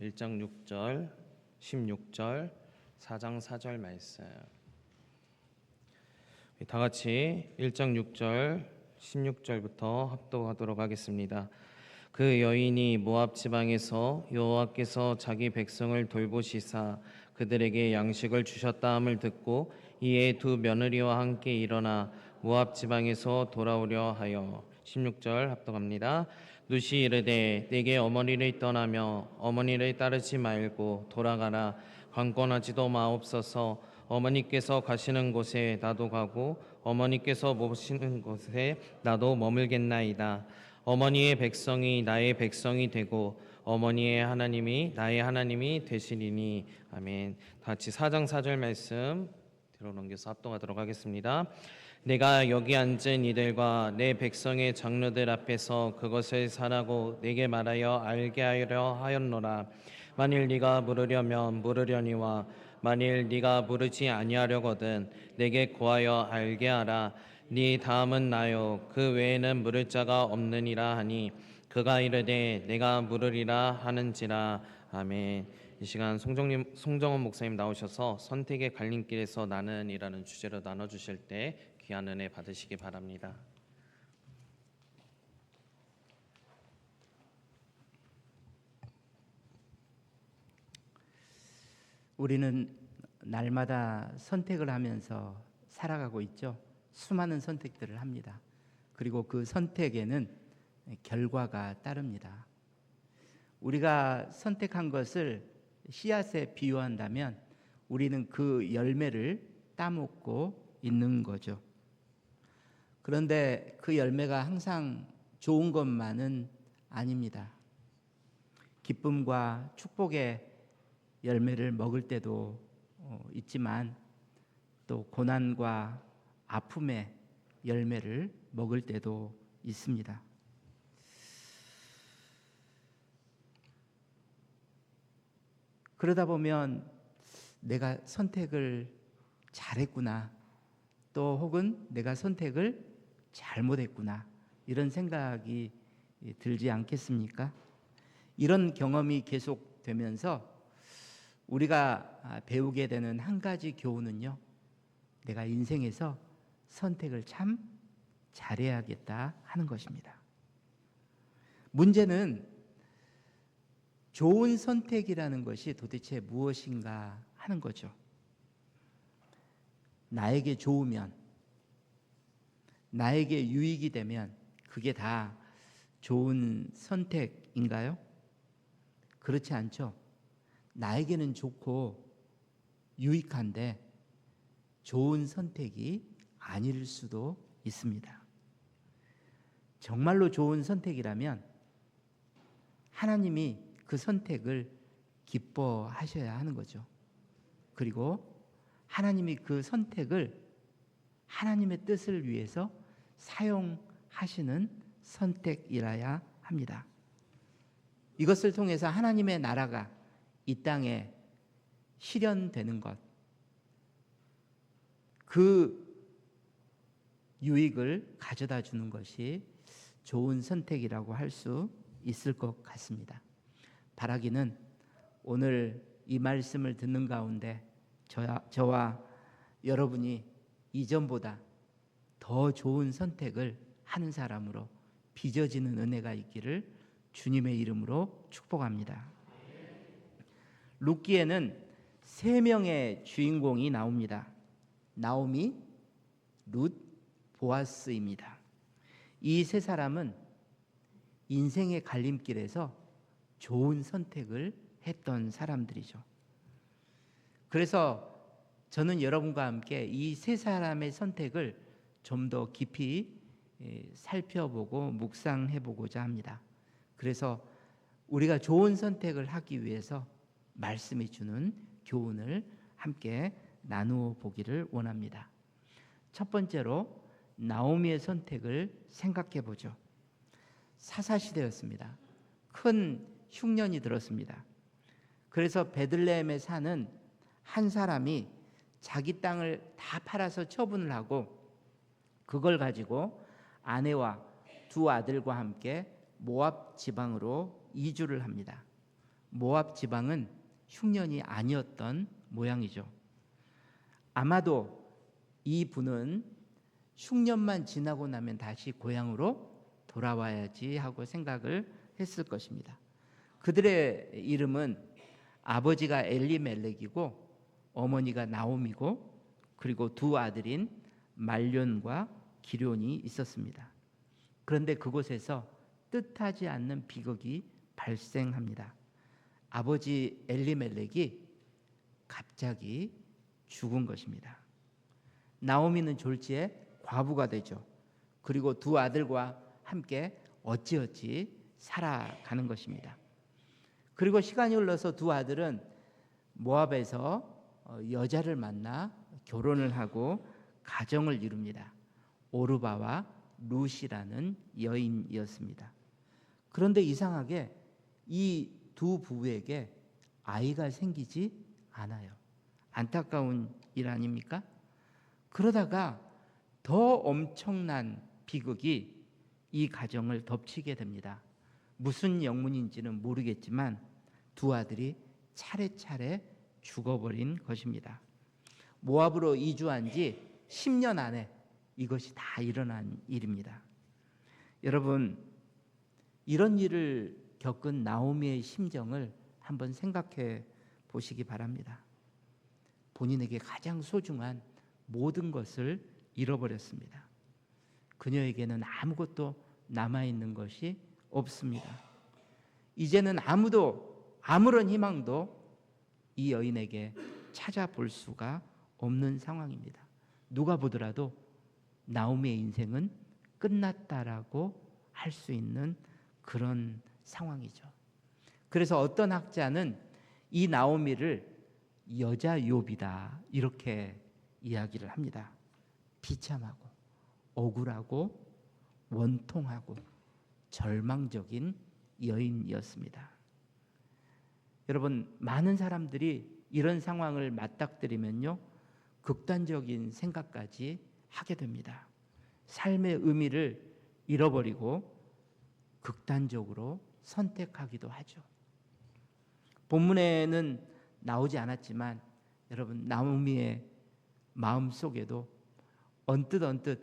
1장 6절, 16절, 4장 4절 말씀. 다 같이 1장 6절, 16절부터 합독하도록 하겠습니다. 그 여인이 모압 지방에서 여호와께서 자기 백성을 돌보시사 그들에게 양식을 주셨다 함을 듣고 이에 두 며느리와 함께 일어나 모압 지방에서 돌아오려 하여 16절 합독합니다. 룻이 이르되 내게 어머니를 떠나며 어머니를 따르지 말고 돌아가라. 관건하지도 마옵소서. 어머니께서 가시는 곳에 나도 가고 어머니께서 모시는 곳에 나도 머물겠나이다. 어머니의 백성이 나의 백성이 되고 어머니의 하나님이 나의 하나님이 되시리니. 아멘. 다 같이 4장 4절 말씀 뒤로 넘겨서 합동하도록 하겠습니다. 내가 여기 앉은 이들과 내 백성의 장로들 앞에서 그것을 사라고 내게 말하여 알게 하려 하였노라. 만일 네가 물으려면 물으려니와 만일 네가 물으지 아니하려거든 내게 구하여 알게 하라. 네 다음은 나요 그 외에는 물을 자가 없느니라 하니 그가 이르되 내가 물으리라 하는지라. 아멘. 이 시간 송정원 목사님 나오셔서 선택의 갈림길에서 나는이라는 주제로 나눠주실 때 귀한 은혜 받으시기 바랍니다. 우리는 날마다 선택을 하면서 살아가고 있죠. 수많은 선택들을 합니다. 그리고 그 선택에는 결과가 따릅니다. 우리가 선택한 것을 씨앗에 비유한다면 우리는 그 열매를 따먹고 있는 거죠. 그런데 그 열매가 항상 좋은 것만은 아닙니다. 기쁨과 축복의 열매를 먹을 때도 있지만 또 고난과 아픔의 열매를 먹을 때도 있습니다. 그러다 보면 내가 선택을 잘했구나, 또 혹은 내가 선택을 잘못했구나, 이런 생각이 들지 않겠습니까? 이런 경험이 계속되면서 우리가 배우게 되는 한 가지 교훈은요, 내가 인생에서 선택을 참 잘해야겠다 하는 것입니다. 문제는 좋은 선택이라는 것이 도대체 무엇인가 하는 거죠. 나에게 좋으면, 나에게 유익이 되면 그게 다 좋은 선택인가요? 그렇지 않죠. 나에게는 좋고 유익한데 좋은 선택이 아닐 수도 있습니다. 정말로 좋은 선택이라면 하나님이 그 선택을 기뻐하셔야 하는 거죠. 그리고 하나님이 그 선택을 하나님의 뜻을 위해서 사용하시는 선택이라야 합니다. 이것을 통해서 하나님의 나라가 이 땅에 실현되는 것, 그 유익을 가져다 주는 것이 좋은 선택이라고 할 수 있을 것 같습니다. 바라기는 오늘 이 말씀을 듣는 가운데 저와 여러분이 이전보다 더 좋은 선택을 하는 사람으로 빚어지는 은혜가 있기를 주님의 이름으로 축복합니다. 룻기에는 3명의 주인공이 나옵니다. 나오미, 룻, 보아스입니다. 이 세 사람은 인생의 갈림길에서 좋은 선택을 했던 사람들이죠. 그래서 저는 여러분과 함께 이 세 사람의 선택을 좀 더 깊이 살펴보고 묵상해 보고자 합니다. 그래서 우리가 좋은 선택을 하기 위해서 말씀이 주는 교훈을 함께 나누어 보기를 원합니다. 첫 번째로 나오미의 선택을 생각해 보죠. 사사시대였습니다. 큰 흉년이 들었습니다. 그래서 베들레헴에 사는 한 사람이 자기 땅을 다 팔아서 처분을 하고 그걸 가지고 아내와 두 아들과 함께 모압 지방으로 이주를 합니다. 모압 지방은 흉년이 아니었던 모양이죠. 아마도 이 분은 흉년만 지나고 나면 다시 고향으로 돌아와야지 하고 생각을 했을 것입니다. 그들의 이름은 아버지가 엘리멜렉이고 어머니가 나옴이고 그리고 두 아들인 말론과 기럧이 있었습니다. 그런데 그곳에서 뜻하지 않는 비극이 발생합니다. 아버지 엘리멜렉이 갑자기 죽은 것입니다. 나오미는 졸지에 과부가 되죠. 그리고 두 아들과 함께 어찌어찌 살아가는 것입니다. 그리고 시간이 흘러서 두 아들은 모압에서 여자를 만나 결혼을 하고 가정을 이룹니다. 오르바와 룻이라는 여인이었습니다. 그런데 이상하게 이 두 부부에게 아이가 생기지 않아요. 안타까운 일 아닙니까? 그러다가 더 엄청난 비극이 이 가정을 덮치게 됩니다. 무슨 영문인지는 모르겠지만 두 아들이 차례차례 죽어버린 것입니다. 모압으로 이주한 지 10년 안에 이것이 다 일어난 일입니다. 여러분, 이런 일을 겪은 나오미의 심정을 한번 생각해 보시기 바랍니다. 본인에게 가장 소중한 모든 것을 잃어버렸습니다. 그녀에게는 아무것도 남아있는 것이 없습니다. 이제는 아무도 아무런 희망도 이 여인에게 찾아볼 수가 없는 상황입니다. 누가 보더라도 나오미의 인생은 끝났다라고 할 수 있는 그런 상황이죠. 그래서 어떤 학자는 이 나오미를 여자 욥이다 이렇게 이야기를 합니다. 비참하고 억울하고 원통하고 절망적인 여인이었습니다. 여러분, 많은 사람들이 이런 상황을 맞닥뜨리면요, 극단적인 생각까지 하게 됩니다. 삶의 의미를 잃어버리고 극단적으로 선택하기도 하죠. 본문에는 나오지 않았지만 여러분, 나오미의 마음 속에도 언뜻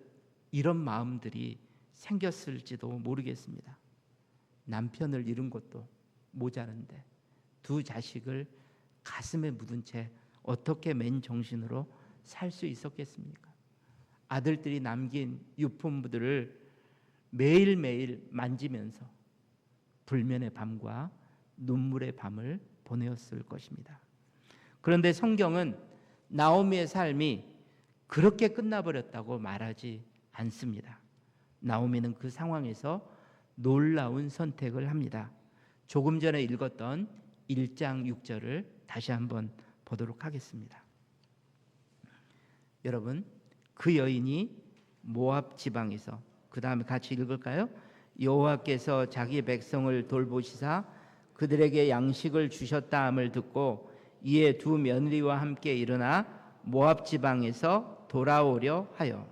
이런 마음들이 생겼을지도 모르겠습니다. 남편을 잃은 것도 모자른데 두 자식을 가슴에 묻은 채 어떻게 맨정신으로 살 수 있었겠습니까? 아들들이 남긴 유품들을 매일매일 만지면서 불면의 밤과 눈물의 밤을 보내었을 것입니다. 그런데 성경은 나오미의 삶이 그렇게 끝나버렸다고 말하지 않습니다. 나오미는 그 상황에서 놀라운 선택을 합니다. 조금 전에 읽었던 1장 6절을 다시 한번 보도록 하겠습니다. 여러분, 그 여인이 모압 지방에서, 그 다음에 같이 읽을까요? 여호와께서 자기 백성을 돌보시사 그들에게 양식을 주셨다 함을 듣고 이에 두 며느리와 함께 일어나 모압 지방에서 돌아오려 하여,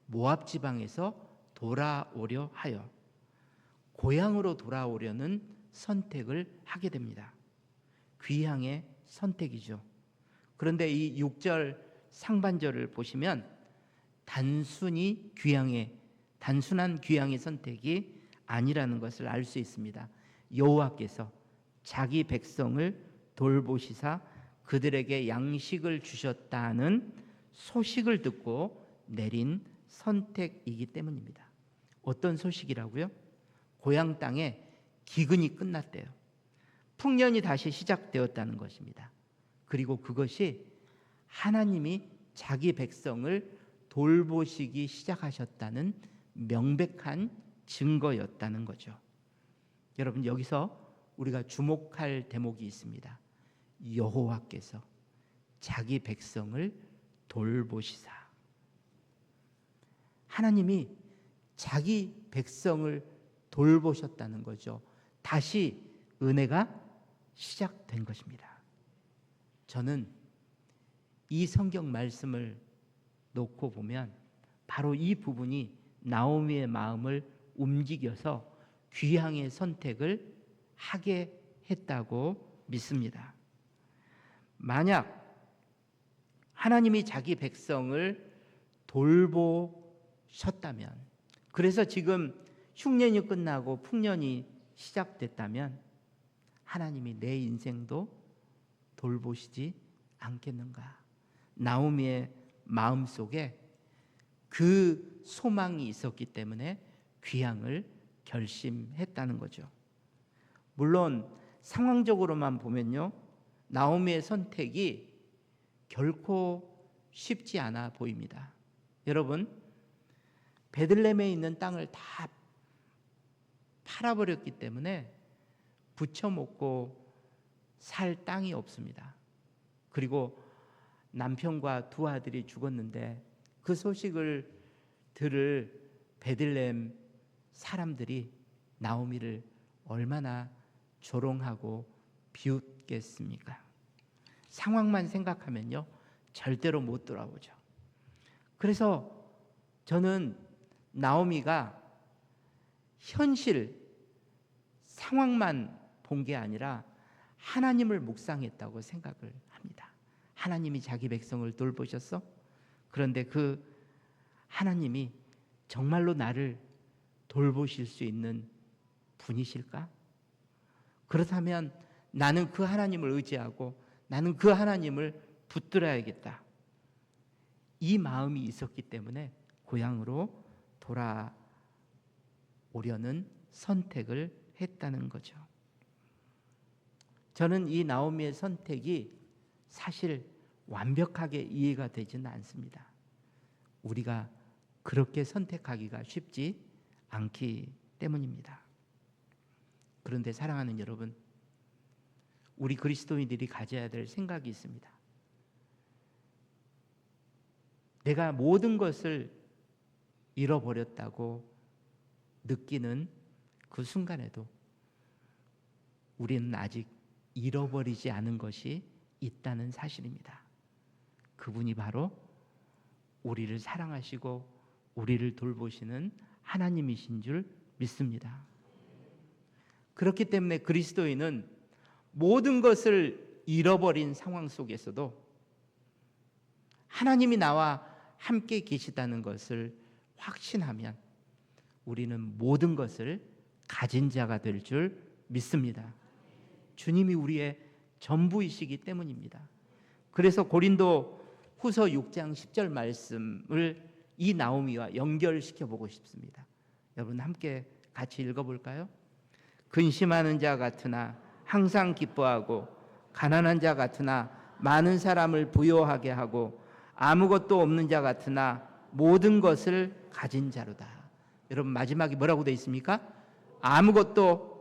모압 지방에서 돌아오려 하여, 고향으로 돌아오려는 선택을 하게 됩니다. 귀향의 선택이죠. 그런데 이 6절 상반절을 보시면 단순한 귀향의 선택이 아니라는 것을 알 수 있습니다. 여호와께서 자기 백성을 돌보시사 그들에게 양식을 주셨다는 소식을 듣고 내린 선택이기 때문입니다. 어떤 소식이라고요? 고향 땅에 기근이 끝났대요. 풍년이 다시 시작되었다는 것입니다. 그리고 그것이 하나님이 자기 백성을 돌보시기 시작하셨다는 명백한 증거였다는 거죠. 여러분, 여기서 우리가 주목할 대목이 있습니다. 여호와께서 자기 백성을 돌보시사. 하나님이 자기 백성을 돌보셨다는 거죠. 다시 은혜가 시작된 것입니다. 저는 이 성경 말씀을 놓고 보면 바로 이 부분이 나오미의 마음을 움직여서 귀향의 선택을 하게 했다고 믿습니다. 만약 하나님이 자기 백성을 돌보셨다면, 그래서 지금 흉년이 끝나고 풍년이 시작됐다면 하나님이 내 인생도 돌보시지 않겠는가? 나오미의 마음속에 그 소망이 있었기 때문에 귀향을 결심했다는 거죠. 물론 상황적으로만 보면요, 나오미의 선택이 결코 쉽지 않아 보입니다. 여러분, 베들레헴에 있는 땅을 다 팔아버렸기 때문에 부쳐 먹고 살 땅이 없습니다. 그리고 남편과 두 아들이 죽었는데 그 소식을 들을 베들레헴 사람들이 나오미를 얼마나 조롱하고 비웃겠습니까? 상황만 생각하면요, 절대로 못 돌아오죠. 그래서 저는 나오미가 현실 상황만 본 게 아니라 하나님을 묵상했다고 생각을 합니다. 하나님이 자기 백성을 돌보셨어? 그런데 그 하나님이 정말로 나를 돌보실 수 있는 분이실까? 그렇다면 나는 그 하나님을 의지하고 나는 그 하나님을 붙들어야겠다. 이 마음이 있었기 때문에 고향으로 돌아오려는 선택을 했다는 거죠. 저는 이 나오미의 선택이 사실 완벽하게 이해가 되지는 않습니다. 우리가 그렇게 선택하기가 쉽지 않기 때문입니다. 그런데 사랑하는 여러분, 우리 그리스도인들이 가져야 될 생각이 있습니다. 내가 모든 것을 잃어버렸다고 느끼는 그 순간에도 우리는 아직 잃어버리지 않은 것이 있다는 사실입니다. 그분이 바로 우리를 사랑하시고 우리를 돌보시는 하나님이신 줄 믿습니다. 그렇기 때문에 그리스도인은 모든 것을 잃어버린 상황 속에서도 하나님이 나와 함께 계시다는 것을 확신하면 우리는 모든 것을 가진 자가 될 줄 믿습니다. 주님이 우리의 전부이시기 때문입니다. 그래서 고린도 후서 6장 10절 말씀을 이 나오미와 연결시켜 보고 싶습니다. 여러분 함께 같이 읽어볼까요? 근심하는 자 같으나 항상 기뻐하고 가난한 자 같으나 많은 사람을 부요하게 하고 아무것도 없는 자 같으나 모든 것을 가진 자로다. 여러분 마지막에 뭐라고 되어 있습니까? 아무것도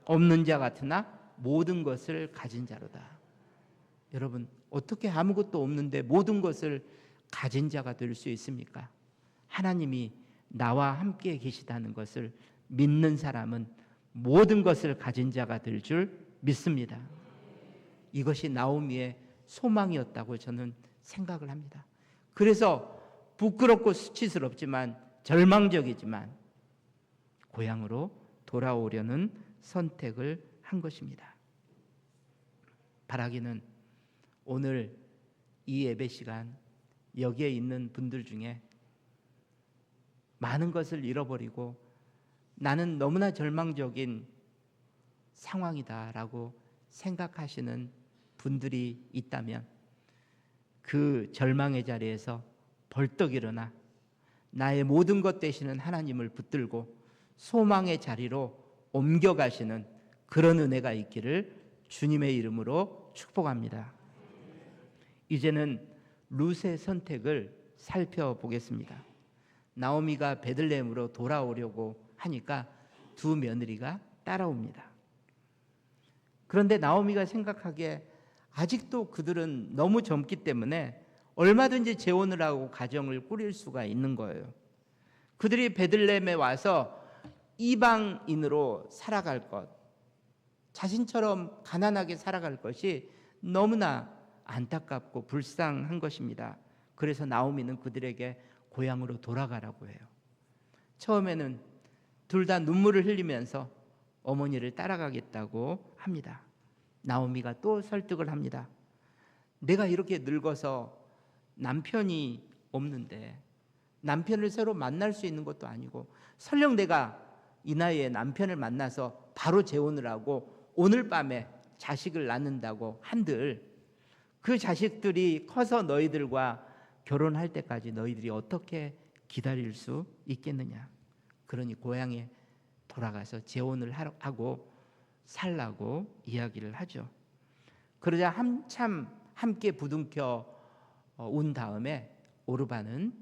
없는 자 같으나 모든 것을 가진 자로다. 여러분 어떻게 아무것도 없는데 모든 것을 가진 자가 될 수 있습니까? 하나님이 나와 함께 계시다는 것을 믿는 사람은 모든 것을 가진 자가 될 줄 믿습니다. 이것이 나오미의 소망이었다고 저는 생각을 합니다. 그래서 부끄럽고 수치스럽지만 절망적이지만 고향으로 돌아오려는 선택을 한 것입니다. 바라기는 오늘 이 예배 시간 여기에 있는 분들 중에 많은 것을 잃어버리고 나는 너무나 절망적인 상황이다라고 생각하시는 분들이 있다면 그 절망의 자리에서 벌떡 일어나 나의 모든 것 되시는 하나님을 붙들고 소망의 자리로 옮겨가시는 그런 은혜가 있기를 주님의 이름으로 축복합니다. 이제는 룻의 선택을 살펴보겠습니다. 나오미가 베들레헴으로 돌아오려고 하니까 두 며느리가 따라옵니다. 그런데 나오미가 생각하기에 아직도 그들은 너무 젊기 때문에 얼마든지 재혼을 하고 가정을 꾸릴 수가 있는 거예요. 그들이 베들레헴에 와서 이방인으로 살아갈 것, 자신처럼 가난하게 살아갈 것이 너무나 안타깝고 불쌍한 것입니다. 그래서 나오미는 그들에게 고향으로 돌아가라고 해요. 처음에는 둘 다 눈물을 흘리면서 어머니를 따라가겠다고 합니다. 나오미가 또 설득을 합니다. 내가 이렇게 늙어서 남편이 없는데 남편을 새로 만날 수 있는 것도 아니고 설령 내가 이 나이에 남편을 만나서 바로 재혼을 하고 오늘 밤에 자식을 낳는다고 한들 그 자식들이 커서 너희들과 결혼할 때까지 너희들이 어떻게 기다릴 수 있겠느냐. 그러니 고향에 돌아가서 재혼을 하고 살라고 이야기를 하죠. 그러자 한참 함께 부둥켜 온 다음에 오르바는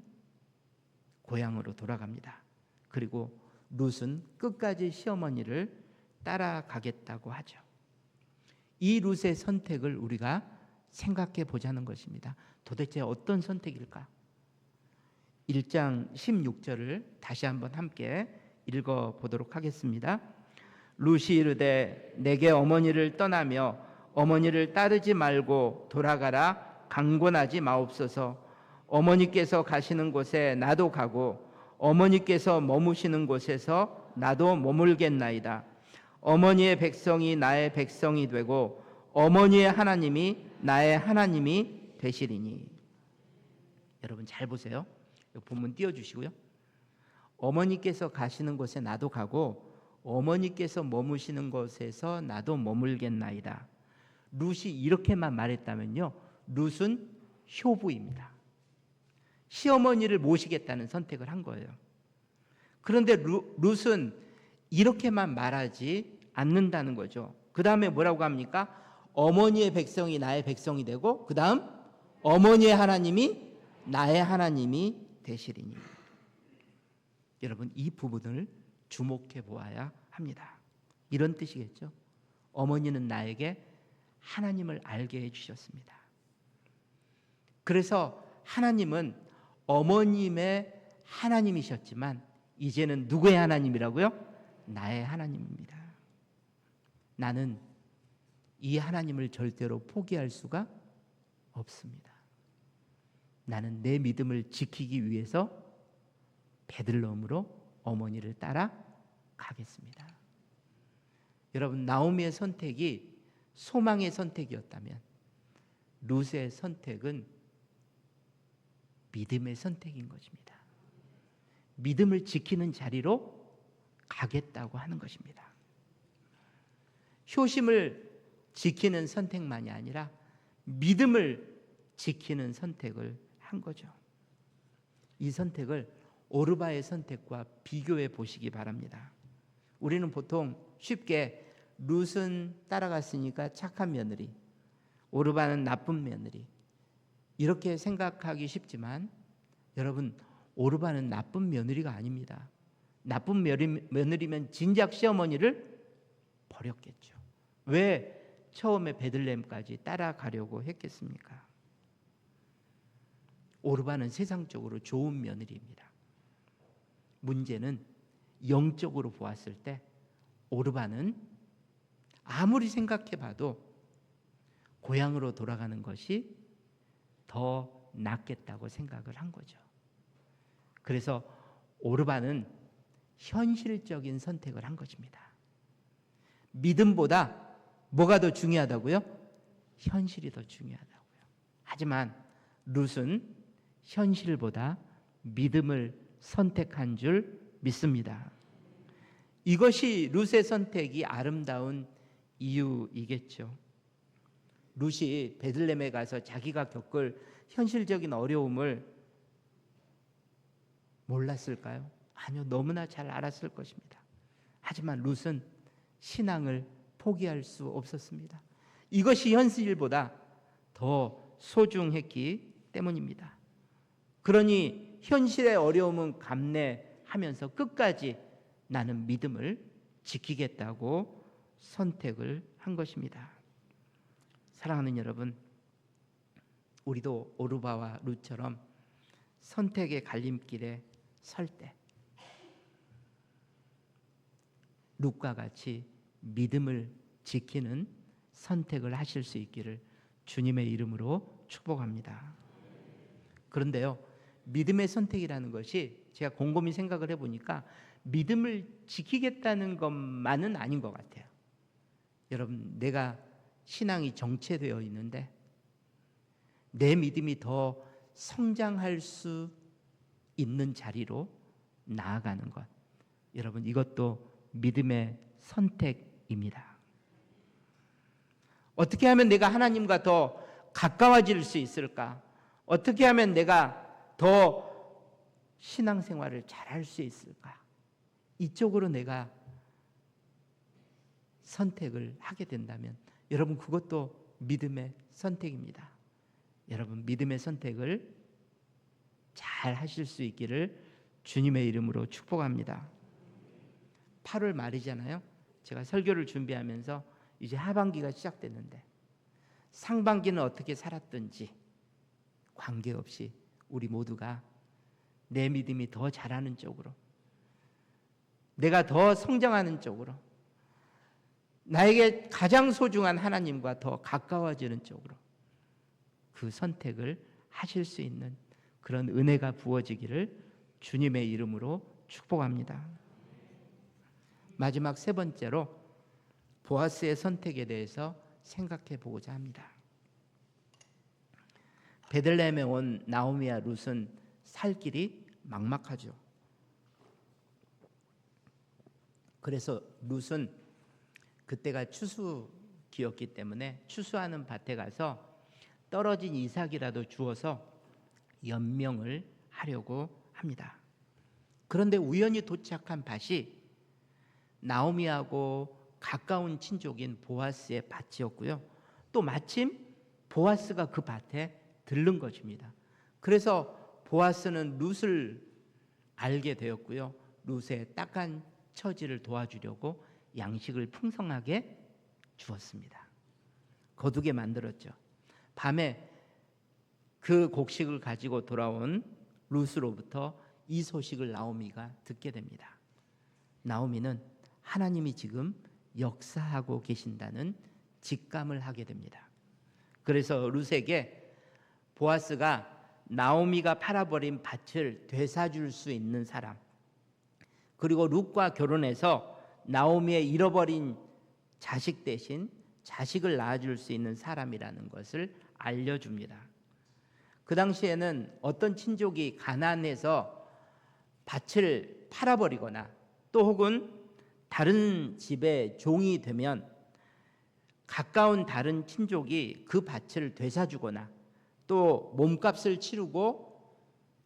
고향으로 돌아갑니다. 그리고 룻은 끝까지 시어머니를 따라가겠다고 하죠. 이 룻의 선택을 우리가 생각해 보자는 것입니다. 도대체 어떤 선택일까? 1장 16절을 다시 한번 함께 읽어 보도록 하겠습니다. 룻이 이르되 내게 어머니를 떠나며 어머니를 따르지 말고 돌아가라 강권하지 마옵소서. 어머니께서 가시는 곳에 나도 가고 어머니께서 머무시는 곳에서 나도 머물겠나이다. 어머니의 백성이 나의 백성이 되고 어머니의 하나님이 나의 하나님이 되시리니. 여러분 잘 보세요. 본문 띄워주시고요. 어머니께서 가시는 곳에 나도 가고 어머니께서 머무시는 곳에서 나도 머물겠나이다. 룻이 이렇게만 말했다면요, 룻은 효부입니다. 시어머니를 모시겠다는 선택을 한 거예요. 그런데 룻은 이렇게만 말하지 않는다는 거죠. 그 다음에 뭐라고 합니까? 어머니의 백성이 나의 백성이 되고 그 다음 어머니의 하나님이 나의 하나님이 되시리니. 여러분 이 부분을 주목해 보아야 합니다. 이런 뜻이겠죠. 어머니는 나에게 하나님을 알게 해주셨습니다. 그래서 하나님은 어머님의 하나님이셨지만 이제는 누구의 하나님이라고요? 나의 하나님입니다. 나는 이 하나님을 절대로 포기할 수가 없습니다. 나는 내 믿음을 지키기 위해서 베들레헴으로 어머니를 따라 가겠습니다. 여러분 나오미의 선택이 소망의 선택이었다면 룻의 선택은 믿음의 선택인 것입니다. 믿음을 지키는 자리로 가겠다고 하는 것입니다. 효심을 지키는 선택만이 아니라 믿음을 지키는 선택을 한 거죠. 이 선택을 오르바의 선택과 비교해 보시기 바랍니다. 우리는 보통 쉽게 룻은 따라갔으니까 착한 며느리, 오르바는 나쁜 며느리 이렇게 생각하기 쉽지만 여러분 오르바는 나쁜 며느리가 아닙니다. 나쁜 며느리면 진작 시어머니를 버렸겠죠. 왜 처음에 베들레헴까지 따라가려고 했겠습니까? 오르바는 세상적으로 좋은 며느리입니다. 문제는 영적으로 보았을 때 오르바는 아무리 생각해봐도 고향으로 돌아가는 것이 더 낫겠다고 생각을 한 거죠. 그래서 오르바는 현실적인 선택을 한 것입니다. 믿음보다 뭐가 더 중요하다고요? 현실이 더 중요하다고요. 하지만 룻은 현실보다 믿음을 선택한 줄 믿습니다. 이것이 룻의 선택이 아름다운 이유이겠죠. 룻이 베들레헴에 가서 자기가 겪을 현실적인 어려움을 몰랐을까요? 아니요, 너무나 잘 알았을 것입니다. 하지만 룻은 신앙을 포기할 수 없었습니다. 이것이 현실보다 더 소중했기 때문입니다. 그러니 현실의 어려움은 감내하면서 끝까지 나는 믿음을 지키겠다고 선택을 한 것입니다. 사랑하는 여러분, 우리도 오르바와 룻처럼 선택의 갈림길에 설 때 룻과 같이 믿음을 지키는 선택을 하실 수 있기를 주님의 이름으로 축복합니다. 그런데요, 믿음의 선택이라는 것이 제가 곰곰이 생각을 해보니까 믿음을 지키겠다는 것만은 아닌 것 같아요. 여러분, 내가 신앙이 정체되어 있는데 내 믿음이 더 성장할 수 있는 자리로 나아가는 것, 여러분, 이것도 믿음의 선택입니다. 어떻게 하면 내가 하나님과 더 가까워질 수 있을까? 어떻게 하면 내가 더 신앙생활을 잘할 수 있을까? 이쪽으로 내가 선택을 하게 된다면 여러분, 그것도 믿음의 선택입니다. 여러분, 믿음의 선택을 잘 하실 수 있기를 주님의 이름으로 축복합니다. 8월 말이잖아요. 제가 설교를 준비하면서 이제 하반기가 시작됐는데 상반기는 어떻게 살았든지 관계없이 우리 모두가 내 믿음이 더 자라는 쪽으로, 내가 더 성장하는 쪽으로, 나에게 가장 소중한 하나님과 더 가까워지는 쪽으로 그 선택을 하실 수 있는 그런 은혜가 부어지기를 주님의 이름으로 축복합니다. 마지막 세 번째로 보아스의 선택에 대해서 생각해 보고자 합니다. 베들레헴에 온 나오미와 룻은 살 길이 막막하죠. 그래서 룻은 그때가 추수기였기 때문에 추수하는 밭에 가서 떨어진 이삭이라도 주어서 연명을 하려고 합니다. 그런데 우연히 도착한 밭이 나오미하고 가까운 친족인 보아스의 밭이었고요. 또 마침 보아스가 그 밭에 들른 것입니다. 그래서 보아스는 룻을 알게 되었고요. 룻의 딱한 처지를 도와주려고 양식을 풍성하게 주었습니다. 거두게 만들었죠. 밤에 그 곡식을 가지고 돌아온 룻으로부터 이 소식을 나오미가 듣게 됩니다. 나오미는 하나님이 지금 역사하고 계신다는 직감을 하게 됩니다. 그래서 룻에게 보아스가 나오미가 팔아버린 밭을 되사줄 수 있는 사람, 그리고 룻과 결혼해서 나오미의 잃어버린 자식 대신 자식을 낳아줄 수 있는 사람이라는 것을 알려줍니다. 그 당시에는 어떤 친족이 가난해서 밭을 팔아버리거나 또 혹은 다른 집의 종이 되면 가까운 다른 친족이 그 밭을 되사주거나 또 몸값을 치르고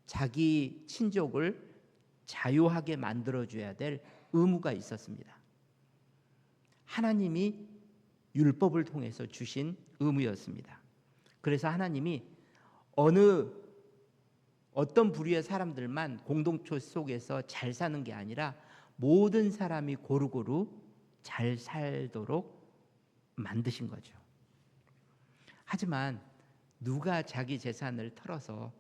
자기 친족을 자유하게 만들어줘야 될 의무가 있었습니다. 하나님이 율법을 통해서 주신 의무였습니다. 그래서 하나님이 어떤 부류의 사람들만 공동체 속에서 잘 사는 게 아니라 모든 사람이 고루고루 잘 살도록 만드신 거죠. 하지만 누가 자기 재산을 털어서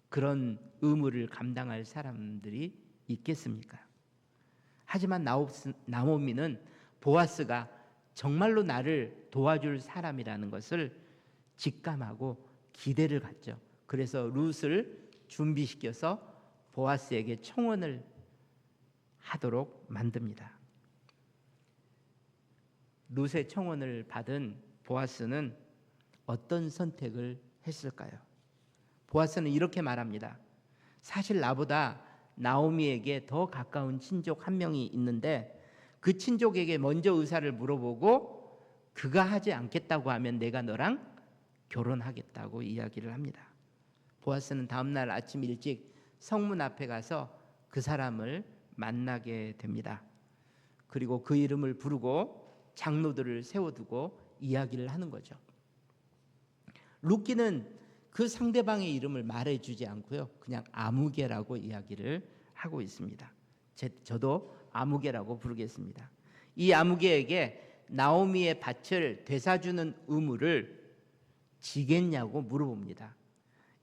그런 의무를 감당할 사람들이 있겠습니까? 하지만 나오미는 보아스가 정말로 나를 도와줄 사람이라는 것을 직감하고 기대를 갖죠. 그래서 룻을 준비시켜서 보아스에게 청혼을 하도록 만듭니다. 룻의 청혼을 받은 보아스는 어떤 선택을 했을까요? 보아스는 이렇게 말합니다. 사실 나보다 나오미에게 더 가까운 친족 한 명이 있는데 그 친족에게 먼저 의사를 물어보고 그가 하지 않겠다고 하면 내가 너랑 결혼하겠다고 이야기를 합니다. 보아스는 다음날 아침 일찍 성문 앞에 가서 그 사람을 만나게 됩니다. 그리고 그 이름을 부르고 장로들을 세워두고 이야기를 하는 거죠. 룻기는 그 상대방의 이름을 말해주지 않고요, 그냥 아무개라고 이야기를 하고 있습니다. 저도 아무개라고 부르겠습니다. 이 아무개에게 나오미의 밭을 되사주는 의무를 지겠냐고 물어봅니다.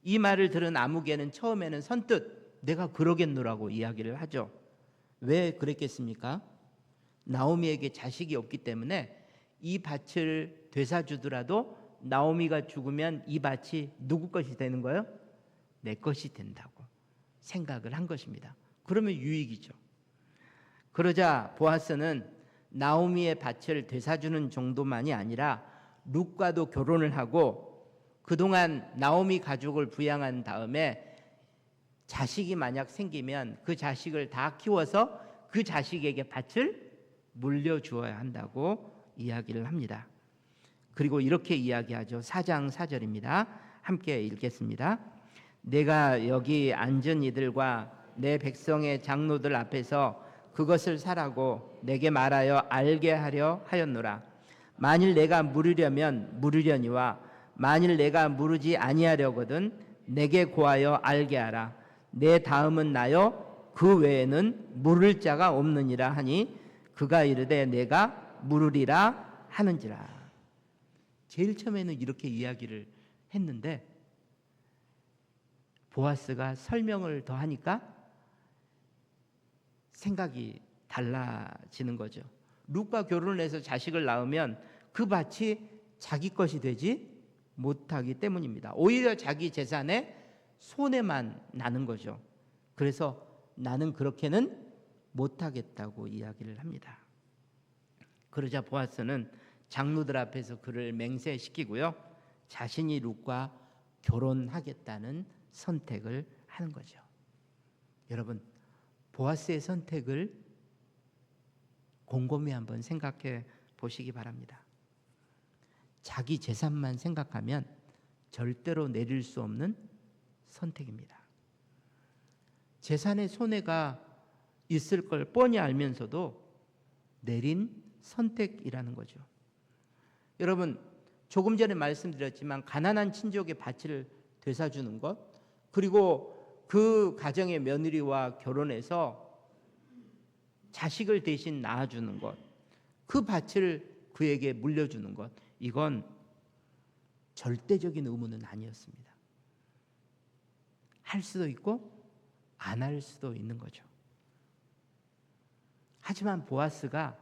이 말을 들은 아무개는 처음에는 선뜻 내가 그러겠노라고 이야기를 하죠. 왜 그랬겠습니까? 나오미에게 자식이 없기 때문에 이 밭을 되사주더라도 나오미가 죽으면 이 밭이 누구 것이 되는 거예요? 내 것이 된다고 생각을 한 것입니다. 그러면 유익이죠. 그러자 보아스는 나오미의 밭을 되사주는 정도만이 아니라 룻과도 결혼을 하고 그동안 나오미 가족을 부양한 다음에 자식이 만약 생기면 그 자식을 다 키워서 그 자식에게 밭을 물려주어야 한다고 이야기를 합니다. 그리고 이렇게 이야기하죠. 4장 4절입니다. 함께 읽겠습니다. 내가 여기 앉은 이들과 내 백성의 장로들 앞에서 그것을 사라고 내게 말하여 알게 하려 하였노라. 만일 내가 물으려면 물으려니와 만일 내가 물으지 아니하려거든 내게 고하여 알게 하라. 내 다음은 나요 그 외에는 물을 자가 없느니라 하니 그가 이르되 내가 물으리라 하는지라. 제일 처음에는 이렇게 이야기를 했는데 보아스가 설명을 더 하니까 생각이 달라지는 거죠. 룻과 결혼을 해서 자식을 낳으면 그 밭이 자기 것이 되지 못하기 때문입니다. 오히려 자기 재산에 손해만 나는 거죠. 그래서 나는 그렇게는 못하겠다고 이야기를 합니다. 그러자 보아스는 장로들 앞에서 그를 맹세시키고요. 자신이 룻과 결혼하겠다는 선택을 하는 거죠. 여러분, 보아스의 선택을 곰곰이 한번 생각해 보시기 바랍니다. 자기 재산만 생각하면 절대로 내릴 수 없는 선택입니다. 재산의 손해가 있을 걸 뻔히 알면서도 내린 선택이라는 거죠. 여러분, 조금 전에 말씀드렸지만 가난한 친족의 밭을 되사주는 것, 그리고 그 가정의 며느리와 결혼해서 자식을 대신 낳아주는 것, 그 밭을 그에게 물려주는 것, 이건 절대적인 의무는 아니었습니다. 할 수도 있고 안 할 수도 있는 거죠. 하지만 보아스가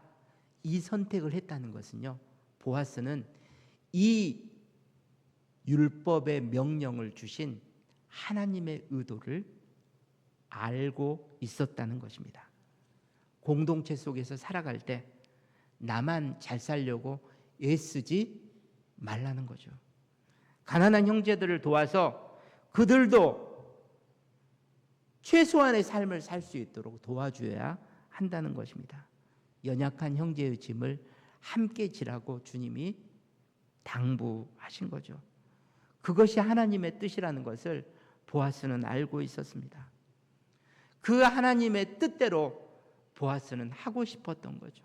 이 선택을 했다는 것은요, 보아스는 이 율법의 명령을 주신 하나님의 의도를 알고 있었다는 것입니다. 공동체 속에서 살아갈 때 나만 잘 살려고 애쓰지 말라는 거죠. 가난한 형제들을 도와서 그들도 최소한의 삶을 살 수 있도록 도와줘야 한다는 것입니다. 연약한 형제의 짐을 함께 지라고 주님이 당부하신 거죠. 그것이 하나님의 뜻이라는 것을 보아스는 알고 있었습니다. 그 하나님의 뜻대로 보아스는 하고 싶었던 거죠.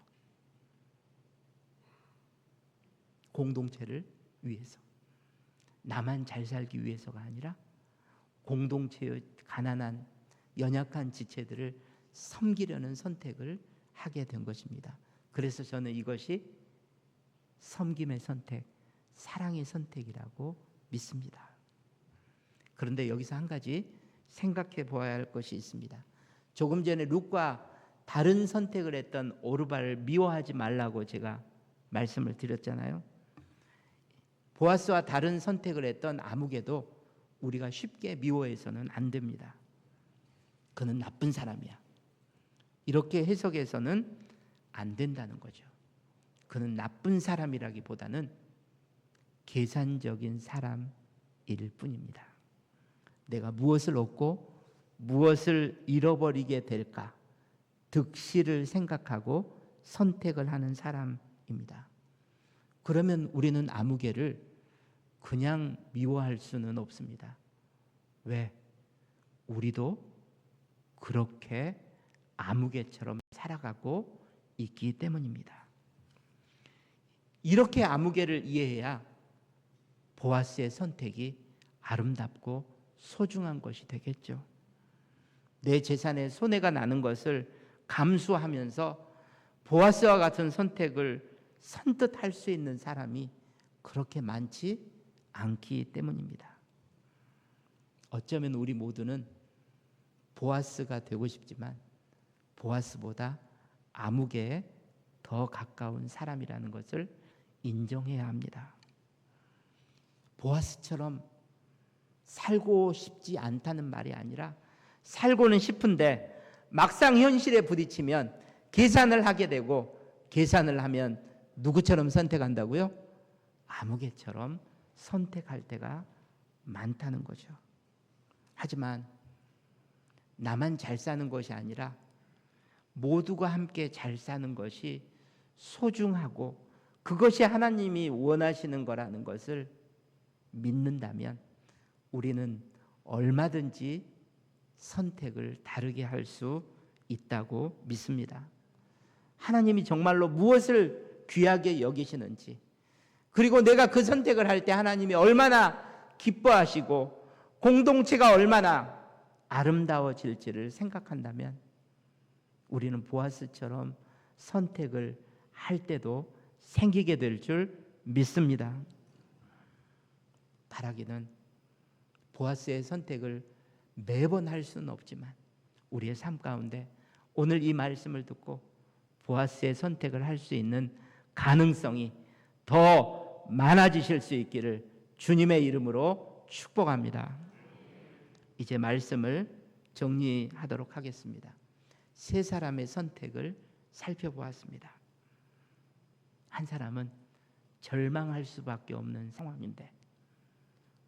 공동체를 위해서, 나만 잘 살기 위해서가 아니라 공동체의 가난한 연약한 지체들을 섬기려는 선택을 하게 된 것입니다. 그래서 저는 이것이 섬김의 선택, 사랑의 선택이라고 믿습니다. 그런데 여기서 한 가지 생각해 보아야 할 것이 있습니다. 조금 전에 룻과 다른 선택을 했던 오르바를 미워하지 말라고 제가 말씀을 드렸잖아요. 보아스와 다른 선택을 했던 아무개도 우리가 쉽게 미워해서는 안 됩니다. 그는 나쁜 사람이야, 이렇게 해석해서는 안 된다는 거죠. 그는 나쁜 사람이라기보다는 계산적인 사람일 뿐입니다. 내가 무엇을 얻고 무엇을 잃어버리게 될까, 득실을 생각하고 선택을 하는 사람입니다. 그러면 우리는 아무개를 그냥 미워할 수는 없습니다. 왜? 우리도 그렇게 아무개처럼 살아가고 있기 때문입니다. 이렇게 아무개를 이해해야 보아스의 선택이 아름답고 소중한 것이 되겠죠. 내 재산에 손해가 나는 것을 감수하면서 보아스와 같은 선택을 선뜻 할 수 있는 사람이 그렇게 많지 않기 때문입니다. 어쩌면 우리 모두는 보아스가 되고 싶지만 보아스보다 아무개에 더 가까운 사람이라는 것을 인정해야 합니다. 보아스처럼 살고 싶지 않다는 말이 아니라 살고는 싶은데 막상 현실에 부딪히면 계산을 하게 되고, 계산을 하면 누구처럼 선택한다고요? 아무개처럼 선택할 때가 많다는 거죠. 하지만 나만 잘 사는 것이 아니라 모두가 함께 잘 사는 것이 소중하고 그것이 하나님이 원하시는 거라는 것을 믿는다면 우리는 얼마든지 선택을 다르게 할 수 있다고 믿습니다. 하나님이 정말로 무엇을 귀하게 여기시는지, 그리고 내가 그 선택을 할 때 하나님이 얼마나 기뻐하시고 공동체가 얼마나 아름다워질지를 생각한다면 우리는 보아스처럼 선택을 할 때도 생기게 될 줄 믿습니다. 바라기는 보아스의 선택을 매번 할 수는 없지만 우리의 삶 가운데 오늘 이 말씀을 듣고 보아스의 선택을 할 수 있는 가능성이 더 많아지실 수 있기를 주님의 이름으로 축복합니다. 이제 말씀을 정리하도록 하겠습니다. 세 사람의 선택을 살펴보았습니다. 한 사람은 절망할 수밖에 없는 상황인데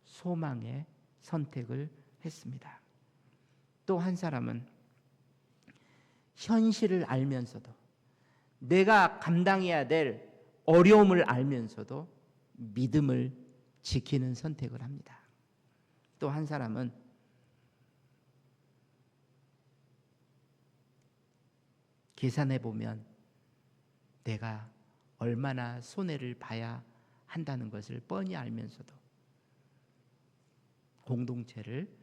소망의 선택을 했습니다. 또 한 사람은 현실을 알면서도, 내가 감당해야 될 어려움을 알면서도 믿음을 지키는 선택을 합니다. 또 한 사람은 계산해 보면 내가 얼마나 손해를 봐야 한다는 것을 뻔히 알면서도 공동체를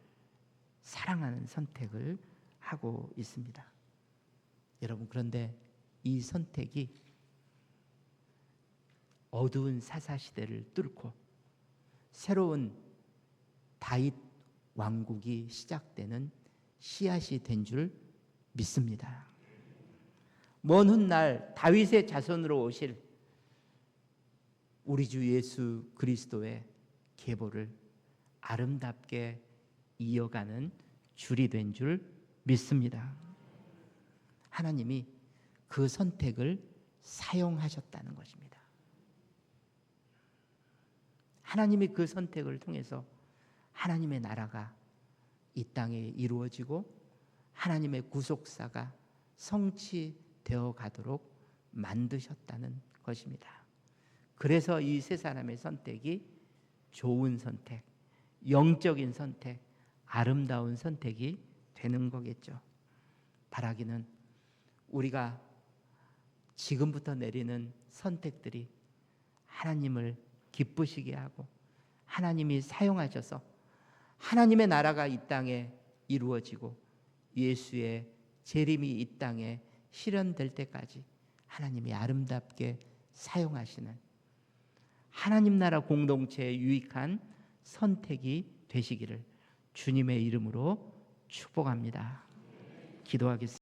사랑하는 선택을 하고 있습니다. 여러분, 그런데 이 선택이 어두운 사사시대를 뚫고 새로운 다윗 왕국이 시작되는 씨앗이 된 줄 믿습니다. 먼 훗날 다윗의 자손으로 오실 우리 주 예수 그리스도의 계보를 아름답게 이어가는 줄이 된 줄 믿습니다. 하나님이 그 선택을 사용하셨다는 것입니다. 하나님이 그 선택을 통해서 하나님의 나라가 이 땅에 이루어지고 하나님의 구속사가 성취되어 가도록 만드셨다는 것입니다. 그래서 이 세 사람의 선택이 좋은 선택, 영적인 선택, 아름다운 선택이 되는 거겠죠. 바라기는 우리가 지금부터 내리는 선택들이 하나님을 기쁘시게 하고 하나님이 사용하셔서 하나님의 나라가 이 땅에 이루어지고 예수의 재림이 이 땅에 실현될 때까지 하나님이 아름답게 사용하시는 하나님 나라 공동체에 유익한 선택이 되시기를 주님의 이름으로 축복합니다. 기도하겠습니다.